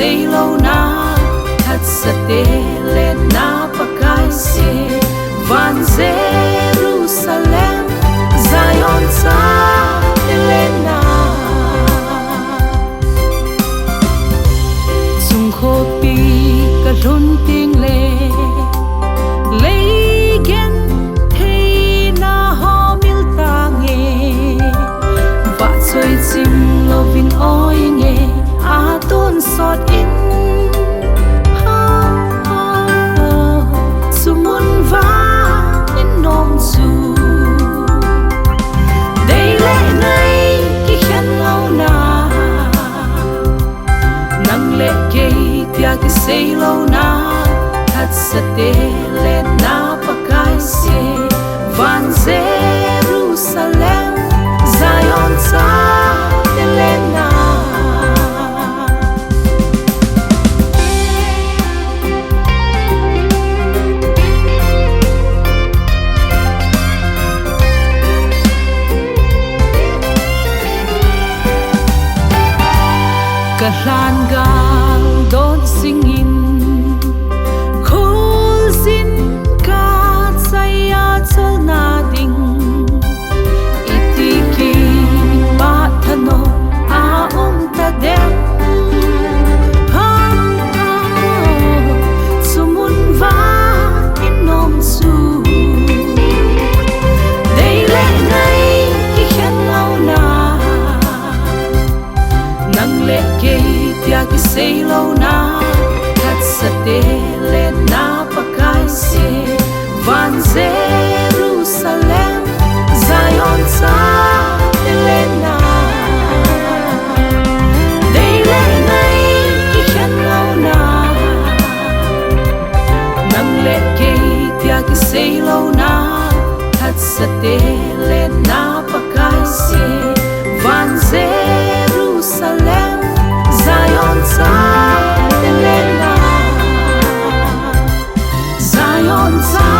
say lâu na thật sa te le na pakaise van Jerusalem Zion sa Elena sung kho pi ka lun ting le gen hey na ho mil ta nge va choi chim lovin oi nge a ton sot in sumun va in nom su dei le nai ki khen lâu na nang le ke tia ki sei lâu na thật sa te le na pakai se van Jerusalem Zion sa Elena Kalan gal don singin khul sin ka saya chol na ding itiki ba thano a ta dem sumun va inom su dei le nai ki khen lâu na nang le ke tia ki sei lâu na thật sa te le na pakai se van Jerusalem Zion sa Elena dei le nai ki khen lâu na nang le ke tia ki sei lâu na thật sa te le na pakai se van Jerusalem Zion sa Elena Zion sa